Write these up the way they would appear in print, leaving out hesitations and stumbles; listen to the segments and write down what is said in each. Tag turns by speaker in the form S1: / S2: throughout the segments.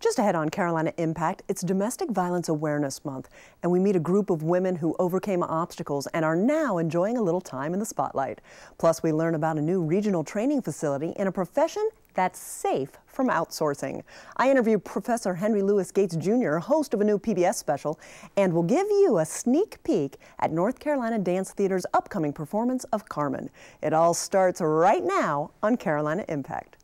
S1: Just ahead on Carolina Impact, it's Domestic Violence Awareness Month, and we meet a group of women who overcame obstacles and are now enjoying a little time in the spotlight. Plus, we learn about a new regional training facility in a profession that's safe from outsourcing. I interview Professor Henry Louis Gates Jr., host of a new PBS special, and will give you a sneak peek at North Carolina Dance Theater's upcoming performance of Carmen. It all starts right now on Carolina Impact.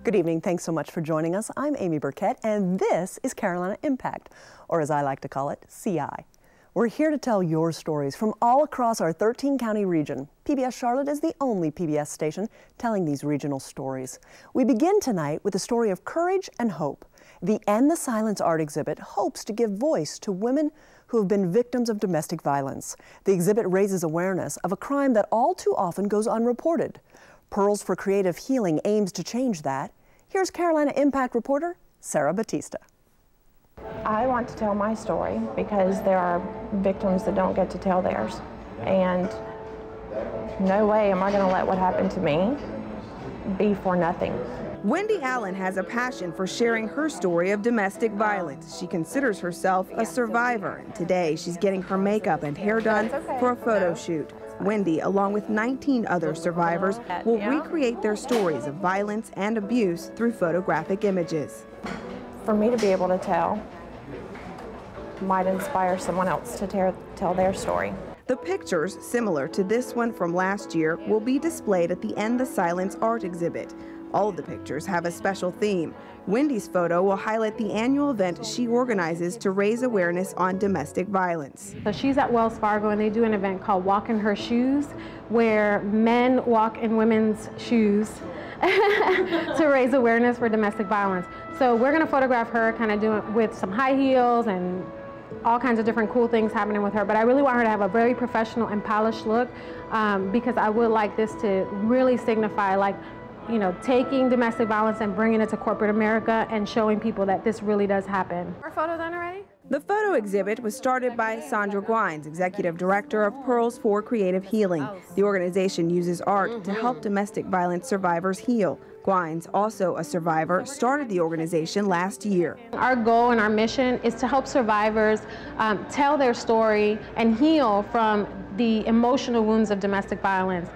S1: Good evening. Thanks so much for joining us. I'm Amy Burkett, and this is Carolina Impact, or as I like to call it, CI. We're here to tell your stories from all across our 13-county region. PBS Charlotte is the only PBS station telling these regional stories. We begin tonight with a story of courage and hope. The End the Silence art exhibit hopes to give voice to women who have been victims of domestic violence. The exhibit raises awareness of a crime that all too often goes unreported. Pearls for Creative Healing aims to change that. Here's Carolina Impact reporter Sarah Batista.
S2: I want to tell my story because there are victims that don't get to tell theirs. And no way am I going to let what happened to me be for nothing.
S3: Wendy Allen has a passion for sharing her story of domestic violence. She considers herself a survivor. Today, she's getting her makeup and hair done for a photo shoot. Wendy, along with 19 other survivors, will recreate their stories of violence and abuse through photographic images.
S2: For me to be able to tell might inspire someone else to tell their story.
S3: The pictures, similar to this one from last year, will be displayed at the End the Silence art exhibit. All of the pictures have a special theme. Wendy's photo will highlight the annual event she organizes to raise awareness on domestic violence.
S4: So she's at Wells Fargo and they do an event called Walk in Her Shoes, where men walk in women's shoes to raise awareness for domestic violence. So we're going to photograph her kind of doing with some high heels and all kinds of different cool things happening with her, but I really want her to have a very professional and polished look because I would like this to really signify, like, you know, taking domestic violence and bringing it to corporate America and showing people that this really does happen. Our photo done already?
S3: The photo exhibit was started by Sandra Gwines, Executive Director of Pearls for Creative Healing. The organization uses art to help domestic violence survivors heal. Gwines, also a survivor, started the organization last year.
S4: Our goal and our mission is to help survivors tell their story and heal from the emotional wounds of domestic violence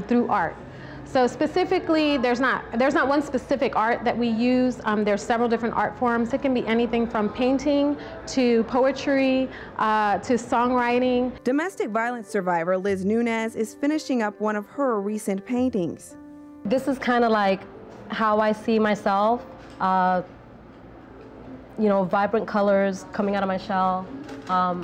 S4: through art. So specifically, there's not one specific art that we use. There's several different art forms. It can be anything from painting to poetry to songwriting.
S3: Domestic violence survivor Liz Nunez is finishing up one of her recent paintings.
S5: This is kind of like how I see myself. You know, vibrant colors coming out of my shell,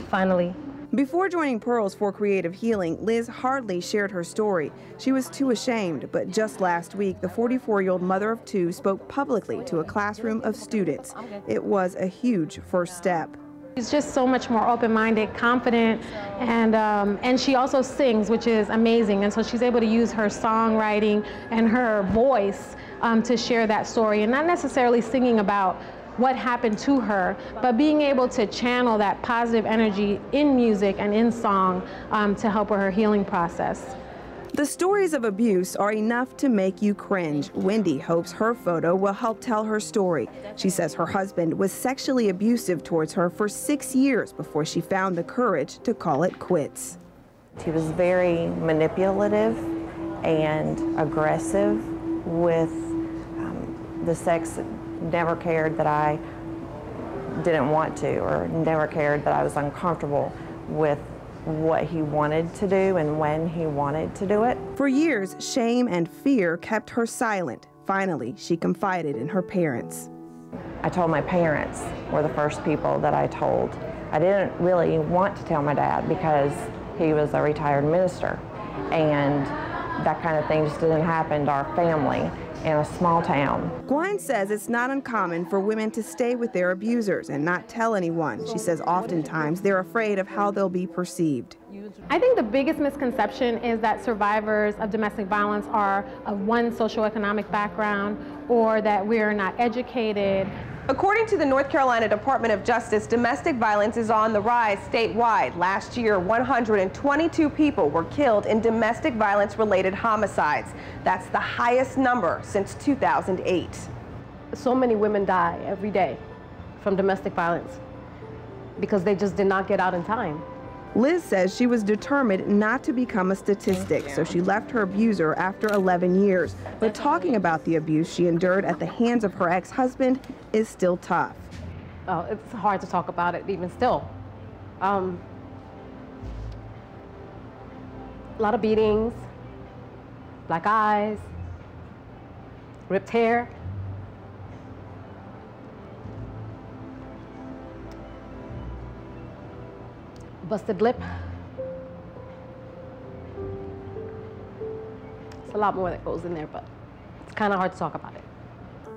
S5: finally.
S3: Before joining Pearls for Creative Healing, Liz hardly shared her story. She was too ashamed, but just last week, the 44-year-old mother of two spoke publicly to a classroom of students. It was a huge first step.
S4: She's just so much more open-minded, confident, and she also sings, which is amazing. And so she's able to use her songwriting and her voice to share that story, and not necessarily singing about what happened to her, but being able to channel that positive energy in music and in song to help with her healing process.
S3: The stories of abuse are enough to make you cringe. Wendy hopes her photo will help tell her story. She says her husband was sexually abusive towards her for 6 years before she found the courage to call it quits.
S2: He was very manipulative and aggressive with the sex. Never cared that I didn't want to, or never cared that I was uncomfortable with what he wanted to do and when he wanted to do it.
S3: For years, shame and fear kept her silent. Finally, she confided in her parents.
S2: I told my parents were the first people that I told. I didn't really want to tell my dad because he was a retired minister, and that kind of thing just didn't happen to our family in a small town.
S3: Gwines says it's not uncommon for women to stay with their abusers and not tell anyone. She says oftentimes they're afraid of how they'll be perceived.
S4: I think the biggest misconception is that survivors of domestic violence are of one socioeconomic background, or that we're not educated.
S6: According to the North Carolina Department of Justice, domestic violence is on the rise statewide. Last year, 122 people were killed in domestic violence-related homicides. That's the highest number since 2008.
S5: So many women die every day from domestic violence because they just did not get out in time.
S3: Liz says she was determined not to become a statistic, so she left her abuser after 11 years. But talking about the abuse she endured at the hands of her ex-husband is still tough.
S5: Oh, it's hard to talk about it even still. A lot of beatings, black eyes, ripped hair. Busted lip. It's a lot more that goes in there, but it's kind of hard to talk about it.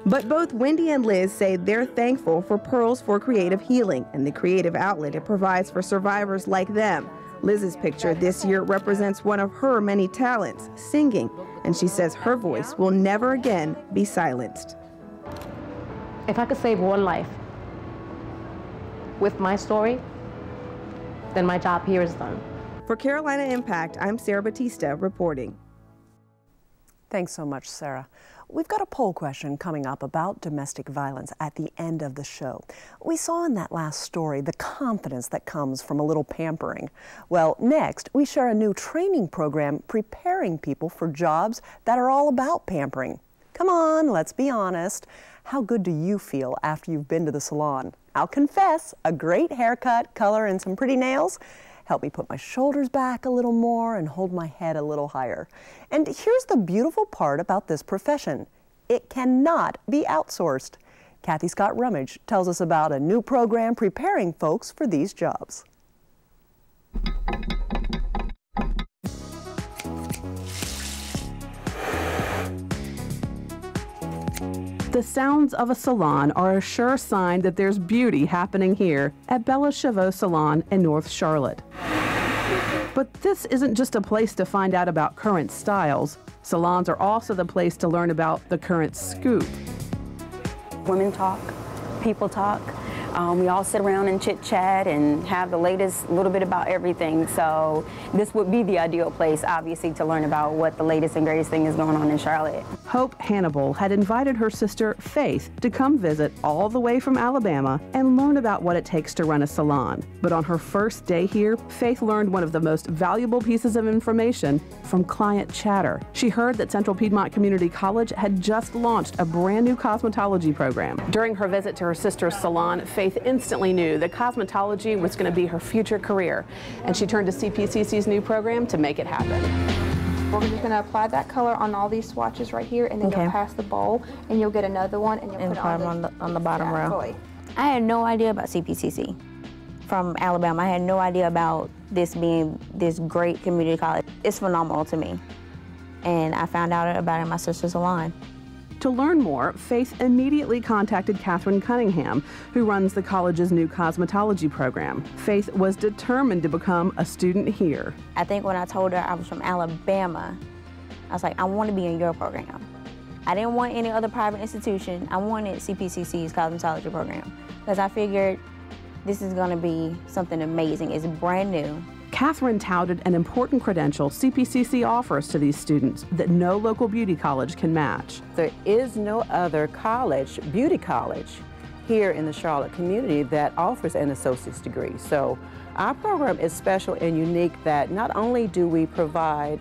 S3: But both Wendy and Liz say they're thankful for Pearls for Creative Healing and the creative outlet it provides for survivors like them. Liz's picture this year represents one of her many talents, singing, and she says her voice will never again be silenced.
S5: If I could save one life with my story, then my job here is done.
S3: For Carolina Impact, I'm Sarah Batista reporting.
S1: Thanks so much, Sarah. We've got a poll question coming up about domestic violence at the end of the show. We saw in that last story the confidence that comes from a little pampering. Well, next, we share a new training program preparing people for jobs that are all about pampering. Come on, let's be honest. How good do you feel after you've been to the salon? I'll confess, a great haircut, color, and some pretty nails help me put my shoulders back a little more and hold my head a little higher. And here's the beautiful part about this profession. It cannot be outsourced. Kathy Scott Rummage tells us about a new program preparing folks for these jobs.
S7: The sounds of a salon are a sure sign that there's beauty happening here at Bella Chavot Salon in North Charlotte. But this isn't just a place to find out about current styles. Salons are also the place to learn about the current scoop.
S8: Women talk, people talk. We all sit around and chit-chat and have the latest little bit about everything. So this would be the ideal place, obviously, to learn about what the latest and greatest thing is going on in Charlotte.
S7: Hope Hannibal had invited her sister, Faith, to come visit all the way from Alabama and learn about what it takes to run a salon. But on her first day here, Faith learned one of the most valuable pieces of information from client chatter. She heard that Central Piedmont Community College had just launched a brand new cosmetology program. During her visit to her sister's salon, Faith instantly knew that cosmetology was going to be her future career, and she turned to CPCC's new program to make it happen.
S9: We're just going to apply that color on all these swatches right here, and then you'll pass the bowl, and you'll get another one, and you'll put it
S8: on the bottom row.
S9: I
S8: had no idea about CPCC from Alabama. I had no idea about this being this great community college. It's phenomenal to me, and I found out about it in my sister's salon.
S7: To learn more, Faith immediately contacted Catherine Cunningham, who runs the college's new cosmetology program. Faith was determined to become a student here.
S8: I think when I told her I was from Alabama, I was like, I want to be in your program. I didn't want any other private institution. I wanted CPCC's cosmetology program because I figured this is going to be something amazing. It's brand new.
S7: Catherine touted an important credential CPCC offers to these students that no local beauty college can match.
S10: There is no other college, beauty college, here in the Charlotte community that offers an associate's degree. So our program is special and unique that not only do we provide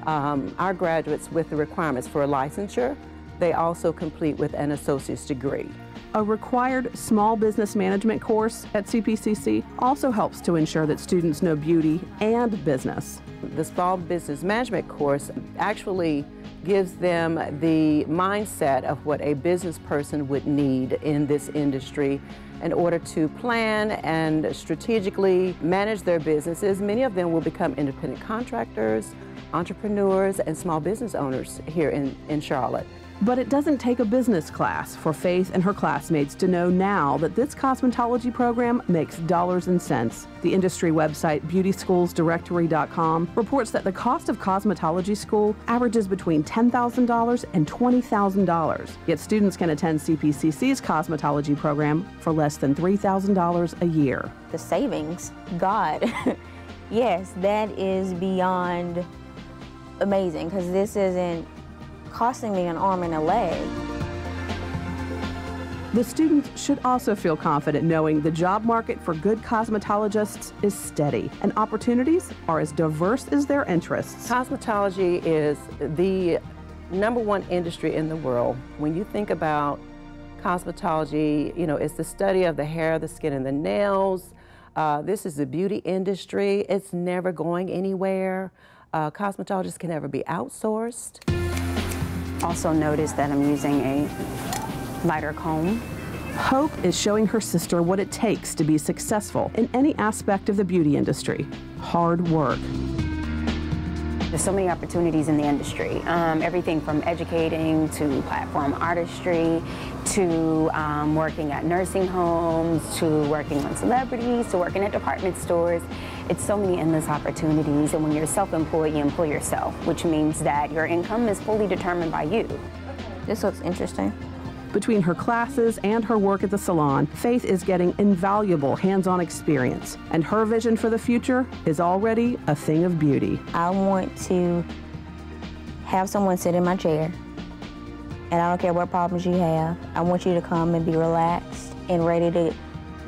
S10: our graduates with the requirements for a licensure, they also complete with an associate's degree.
S7: A required small business management course at CPCC also helps to ensure that students know beauty and business.
S10: The small business management course actually gives them the mindset of what a business person would need in this industry in order to plan and strategically manage their businesses. Many of them will become independent contractors, entrepreneurs, and small business owners here in Charlotte.
S7: But it doesn't take a business class for Faith and her classmates to know now that this cosmetology program makes dollars and cents. The industry website beautyschoolsdirectory.com reports that the cost of cosmetology school averages between $10,000 and $20,000. Yet students can attend CPCC's cosmetology program for less than $3,000 a year.
S8: The savings, God, yes, that is beyond amazing, because this isn't costing me an arm and a leg.
S7: The students should also feel confident knowing the job market for good cosmetologists is steady and opportunities are as diverse as their interests.
S10: Cosmetology is the #1 industry in the world. When you think about cosmetology, you know, it's the study of the hair, the skin, and the nails. This is the beauty industry. It's never going anywhere. Cosmetologists can never be outsourced.
S11: Also notice that I'm using a lighter comb.
S7: Hope is showing her sister what it takes to be successful in any aspect of the beauty industry. Hard work.
S11: There's so many opportunities in the industry. Everything from educating to platform artistry to working at nursing homes to working on celebrities to working at department stores. It's so many endless opportunities, and when you're self-employed, you employ yourself, which means that your income is fully determined by you.
S8: This looks interesting.
S7: Between her classes and her work at the salon, Faith is getting invaluable hands-on experience, and her vision for the future is already a thing of beauty.
S8: I want to have someone sit in my chair, and I don't care what problems you have. I want you to come and be relaxed and ready to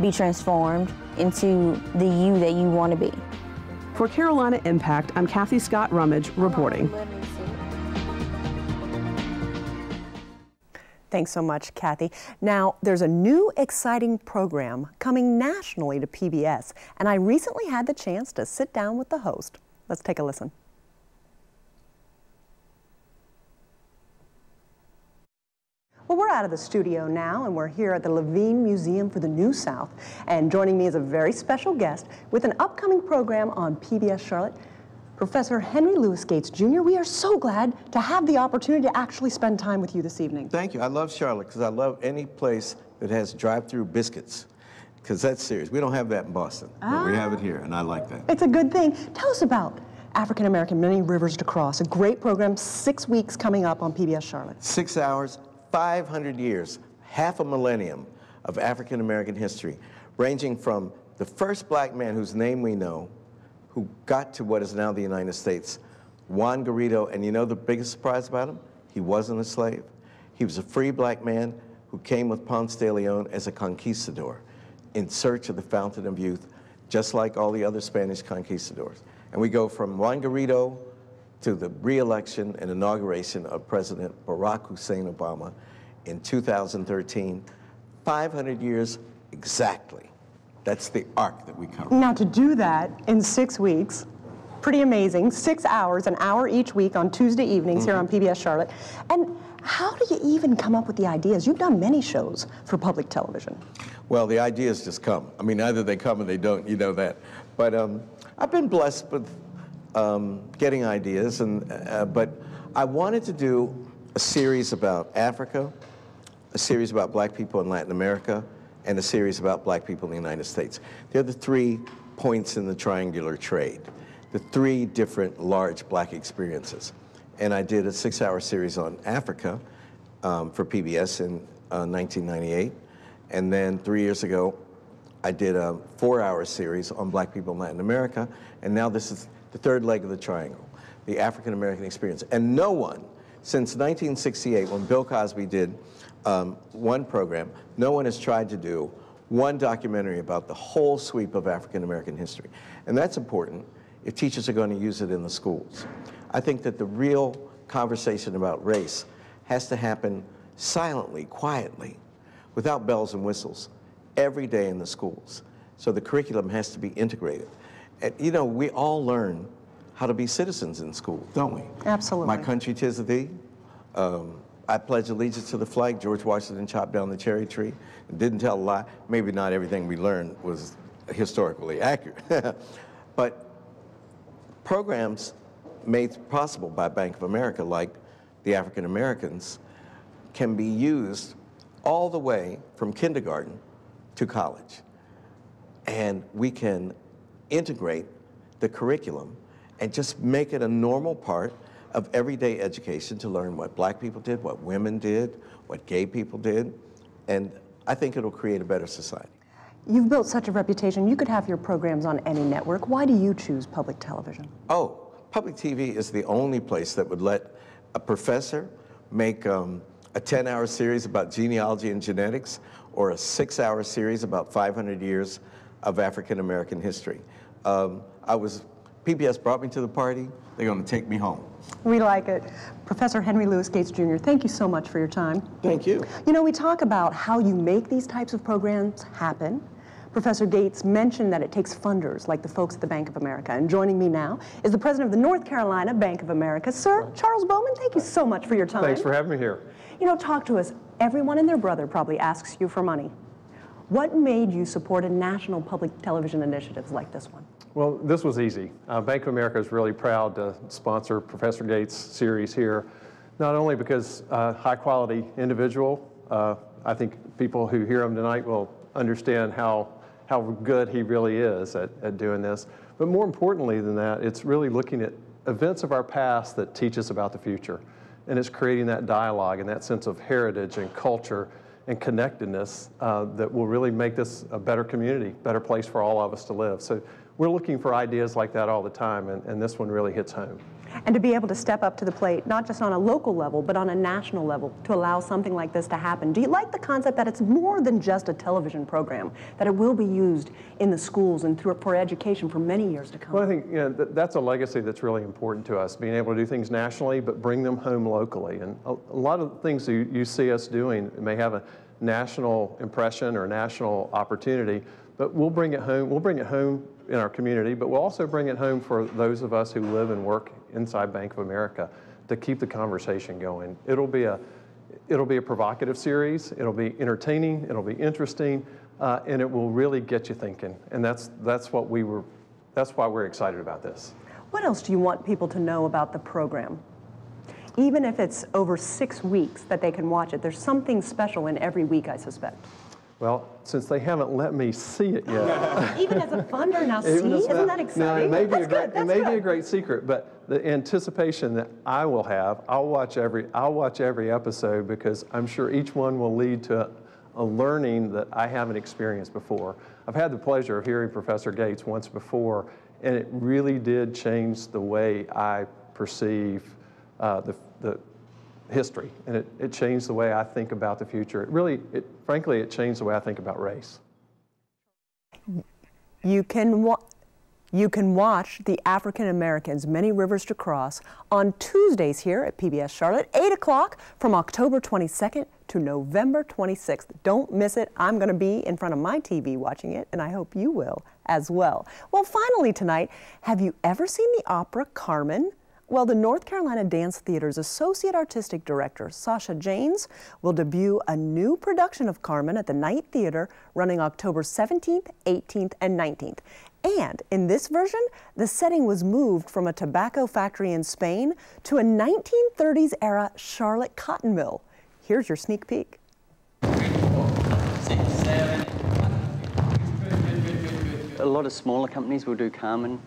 S8: be transformed into the you that you want to be.
S7: For Carolina Impact, I'm Kathy Scott Rummage reporting.
S1: Thanks so much, Kathy. Now, there's a new exciting program coming nationally to PBS, and I recently had the chance to sit down with the host. Let's take a listen. Well, we're out of the studio now, and we're here at the Levine Museum for the New South. And joining me is a very special guest with an upcoming program on PBS Charlotte, Professor Henry Louis Gates, Jr. We are so glad to have the opportunity to actually spend time with you this evening.
S12: Thank you. I love Charlotte because I love any place that has drive-through biscuits, because that's serious. We don't have that in Boston, but we have it here, and I like that.
S1: It's a good thing. Tell us about African American Many Rivers to Cross, a great program, 6 weeks coming up on PBS Charlotte.
S12: 6 hours, 500 years, half a millennium of African American history, ranging from the first black man whose name we know, who got to what is now the United States, Juan Garrido, and you know the biggest surprise about him? He wasn't a slave. He was a free black man who came with Ponce de Leon as a conquistador in search of the fountain of youth, just like all the other Spanish conquistadors. And we go from Juan Garrido to the re-election and inauguration of President Barack Hussein Obama in 2013, 500 years exactly. That's the arc that we cover.
S1: Now, to do that in 6 weeks, pretty amazing. 6 hours, an hour each week on Tuesday evenings here on PBS Charlotte. And how do you even come up with the ideas? You've done many shows for public television.
S12: Well, the ideas just come. I mean, either they come or they don't, you know that. But I've been blessed with getting ideas, but I wanted to do a series about Africa, a series about black people in Latin America, and a series about black people in the United States. They're the 3 points in the triangular trade, the 3 different large black experiences. And I did a 6-hour series on Africa for PBS in 1998. And then 3 years ago, I did a 4-hour series on black people in Latin America. And now this is the 3rd leg of the triangle, the African American experience. And no one, since 1968, when Bill Cosby did one program, no one has tried to do one documentary about the whole sweep of African American history. And that's important if teachers are going to use it in the schools. I think that the real conversation about race has to happen silently, quietly, without bells and whistles, every day in the schools. So the curriculum has to be integrated. And, you know, we all learn how to be citizens in school, don't we?
S1: Absolutely.
S12: My country 'tis of thee. I pledge allegiance to the flag. George Washington chopped down the cherry tree and didn't tell a lie. Maybe not everything we learned was historically accurate. But programs made possible by Bank of America, like the African Americans, can be used all the way from kindergarten to college. And we can integrate the curriculum and just make it a normal part of everyday education to learn what black people did, what women did, what gay people did, and I think it'll create a better society.
S1: You've built such a reputation. You could have your programs on any network. Why do you choose public television?
S12: Oh, public TV is the only place that would let a professor make a 10-hour series about genealogy and genetics or a 6-hour series about 500 years of African-American history. PBS brought me to the party. They're going to take me home.
S1: We like it. Professor Henry Louis Gates, Jr., thank you so much for your time.
S12: Thank you.
S1: You know, we talk about how you make these types of programs happen. Professor Gates mentioned that it takes funders like the folks at the Bank of America. And joining me now is the president of the North Carolina Bank of America. Sir, Charles Bowman, thank you so much for your time.
S13: Thanks for having me here.
S1: You know, talk to us. Everyone and their brother probably asks you for money. What made you support a national public television initiative like this one?
S13: Well, this was easy. Bank of America is really proud to sponsor Professor Gates' series here, not only because high-quality individual, I think people who hear him tonight will understand how good he really is at doing this, but more importantly than that, it's really looking at events of our past that teach us about the future, and it's creating that dialogue and that sense of heritage and culture and connectedness that will really make this a better community, better place for all of us to live. So we're looking for ideas like that all the time, and this one really hits home.
S1: And to be able to step up to the plate, not just on a local level, but on a national level, to allow something like this to happen. Do you like the concept that it's more than just a television program, that it will be used in the schools and for education for many years to come?
S13: Well, I think that's a legacy that's really important to us, being able to do things nationally, but bring them home locally. And a lot of the things you see us doing may have a national impression or a national opportunity, but we'll bring it home. We'll bring it home in our community, but we'll also bring it home for those of us who live and work inside Bank of America to keep the conversation going. It'll be a provocative series. It'll be entertaining. It'll be interesting, and it will really get you thinking. And that's why we're excited about this.
S1: What else do you want people to know about the program? Even if it's over 6 weeks that they can watch it, there's something special in every week, I suspect.
S13: Well, since they haven't let me see it yet.
S1: Even as a funder now, isn't that exciting?
S13: No, it may be a great secret, but the anticipation that I will have, I'll watch every episode because I'm sure each one will lead to a learning that I haven't experienced before. I've had the pleasure of hearing Professor Gates once before, and it really did change the way I perceive the history, and it changed the way I think about the future. Frankly, it changed the way I think about race.
S1: You can watch The African Americans, Many Rivers to Cross on Tuesdays here at PBS Charlotte, 8 o'clock from October 22nd to November 26th. Don't miss it. I'm going to be in front of my TV watching it, and I hope you will as well. Well, finally tonight, have you ever seen the opera Carmen? Well, the North Carolina Dance Theater's Associate Artistic Director, Sasha Janes, will debut a new production of Carmen at the Night Theater running October 17th, 18th, and 19th. And in this version, the setting was moved from a tobacco factory in Spain to a 1930s-era Charlotte cotton mill. Here's your sneak peek.
S14: 6, 7. A lot of smaller companies will do Carmen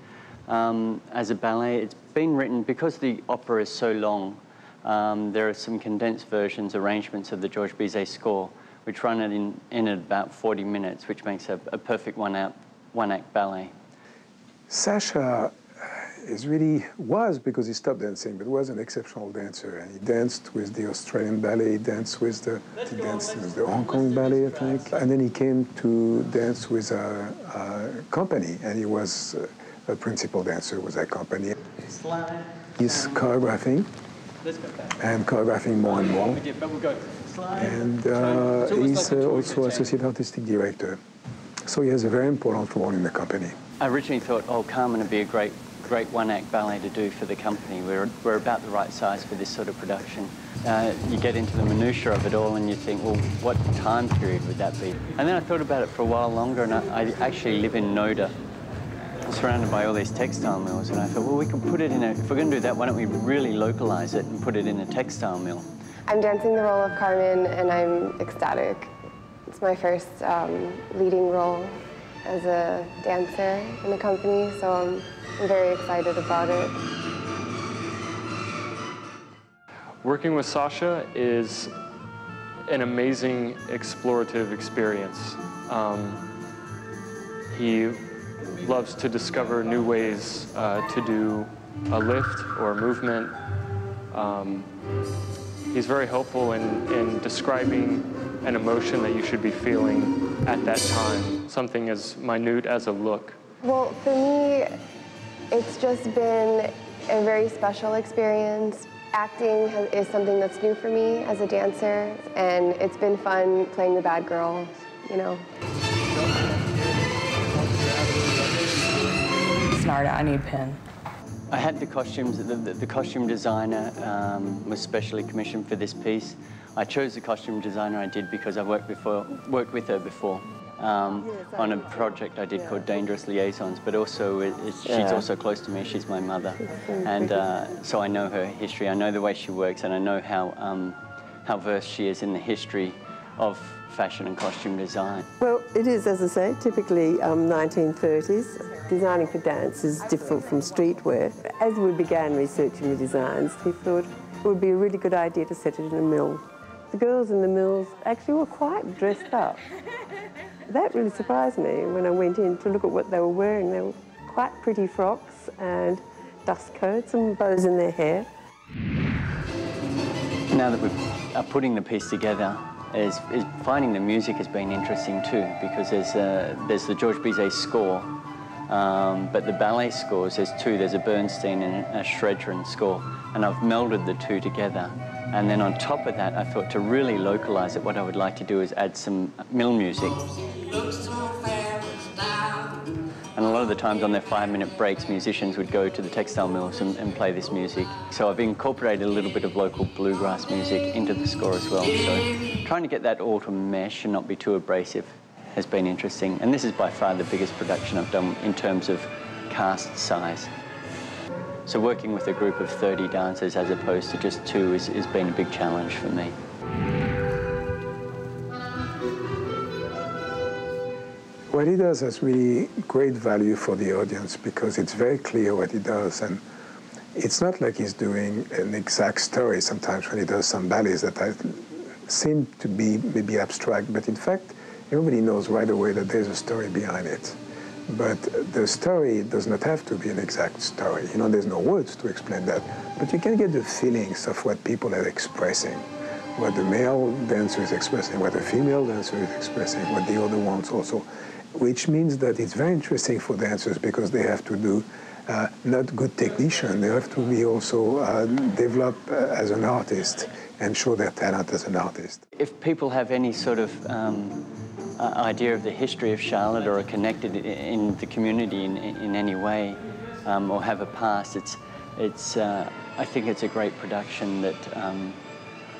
S14: as a ballet. It's been written, because the opera is so long, there are some condensed versions, arrangements of the Georges Bizet score, which run it in at about 40 minutes, which makes a perfect one-act ballet.
S15: Sasha was, because he stopped dancing, but was an exceptional dancer, and he danced with the Australian ballet, he danced with the Hong Kong ballet, I think, and then he came to dance with a company, and he was a principal dancer with that company. He's choreographing, and choreographing more and more, and he's also associate artistic director. So he has a very important role in the company.
S14: I originally thought, oh, Carmen would be a great one-act ballet to do for the company. We're about the right size for this sort of production. You get into the minutiae of it all and you think, well, what time period would that be? And then I thought about it for a while longer, and I actually live in Noda, surrounded by all these textile mills, and I thought, well, we can put it in if we're going to do that, why don't we really localize it and put it in a textile mill?
S16: I'm dancing the role of Carmen, and I'm ecstatic. It's my first leading role as a dancer in the company, so I'm very excited about it.
S17: Working with Sasha is an amazing explorative experience. He loves to discover new ways to do a lift or a movement. He's very helpful in describing an emotion that you should be feeling at that time, something as minute as a look.
S16: Well, for me, it's just been a very special experience. Acting is something that's new for me as a dancer, and it's been fun playing the bad girl, you know.
S18: Narda, I need a pen.
S14: I had the costumes, the costume designer was specially commissioned for this piece. I chose the costume designer I did because I worked with her before on a project I did called Dangerous Liaisons, but also she's also close to me, she's my mother. And so I know her history, I know the way she works, and I know how versed she is in the history of fashion and costume design.
S19: Well, it is, as I say, typically 1930s. Designing for dance is different from streetwear. As we began researching the designs, we thought it would be a really good idea to set it in a mill. The girls in the mills actually were quite dressed up. That really surprised me when I went in to look at what they were wearing. They were quite pretty frocks and dust coats and bows in their hair.
S14: Now that we are putting the piece together, is finding the music has been interesting too, because there's the Georges Bizet score, but the ballet scores, there's two. There's a Bernstein and a Schredrin score, and I've melded the two together. And then on top of that, I thought to really localize it, what I would like to do is add some mill music. And a lot of the times on their 5-minute breaks, musicians would go to the textile mills and play this music. So I've incorporated a little bit of local bluegrass music into the score as well. So trying to get that all to mesh and not be too abrasive has been interesting. And this is by far the biggest production I've done in terms of cast size. So working with a group of 30 dancers as opposed to just 2 has been a big challenge for me.
S15: What he does has really great value for the audience because it's very clear what he does, and it's not like he's doing an exact story sometimes when he does some ballets that seem to be maybe abstract, but in fact everybody knows right away that there's a story behind it. But the story does not have to be an exact story. You know, there's no words to explain that, but you can get the feelings of what people are expressing, what the male dancer is expressing, what the female dancer is expressing, what the other ones also. Which means that it's very interesting for dancers because they have to do not good technician, they have to be also develop as an artist and show their talent as an artist.
S14: If people have any sort of idea of the history of Charlotte or are connected in the community in any way or have a past, I think it's a great production that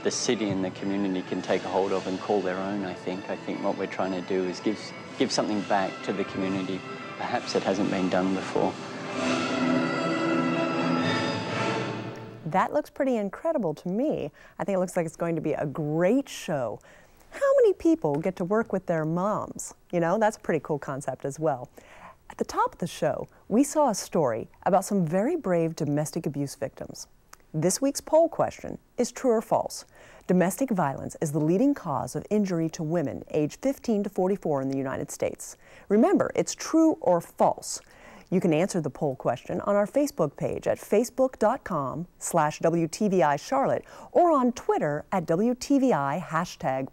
S14: the city and the community can take a hold of and call their own, I think. I think what we're trying to do is give something back to the community, perhaps that hasn't been done before.
S1: That looks pretty incredible to me. I think it looks like it's going to be a great show. How many people get to work with their moms? You know, that's a pretty cool concept as well. At the top of the show, we saw a story about some very brave domestic abuse victims. This week's poll question is true or false. Domestic violence is the leading cause of injury to women aged 15 to 44 in the United States. Remember, it's true or false. You can answer the poll question on our Facebook page at facebook.com/WTVI Charlotte or on Twitter at WTVI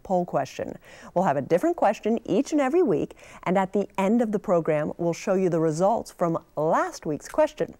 S1: #pollquestion. We'll have a different question each and every week, and at the end of the program, we'll show you the results from last week's question.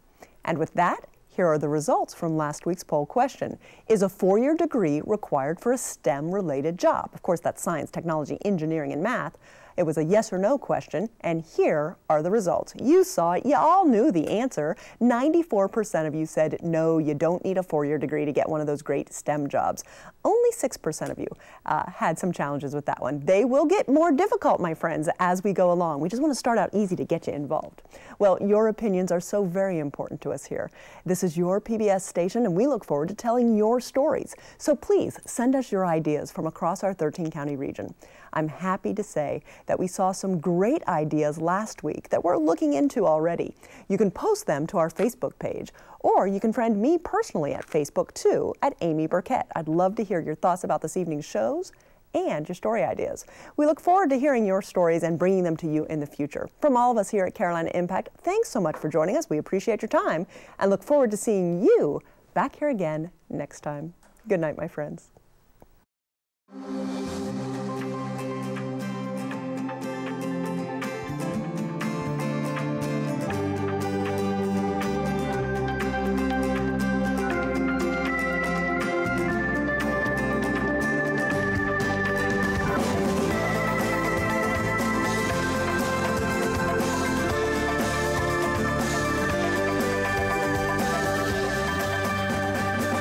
S1: And with that, here are the results from last week's poll question. Is a 4-year degree required for a STEM-related job? Of course, that's science, technology, engineering, and math. It was a yes or no question, and here are the results. You saw it. You all knew the answer. 94% of you said no, you don't need a 4-year degree to get one of those great STEM jobs. Only 6% of you had some challenges with that one. They will get more difficult, my friends, as we go along. We just want to start out easy to get you involved. Well, your opinions are so very important to us here. This is your PBS station, and we look forward to telling your stories. So please send us your ideas from across our 13-county region. I'm happy to say that we saw some great ideas last week that we're looking into already. You can post them to our Facebook page, or you can friend me personally at Facebook too, at Amy Burkett. I'd love to hear your thoughts about this evening's shows and your story ideas. We look forward to hearing your stories and bringing them to you in the future. From all of us here at Carolina Impact, thanks so much for joining us. We appreciate your time and look forward to seeing you back here again next time. Good night, my friends.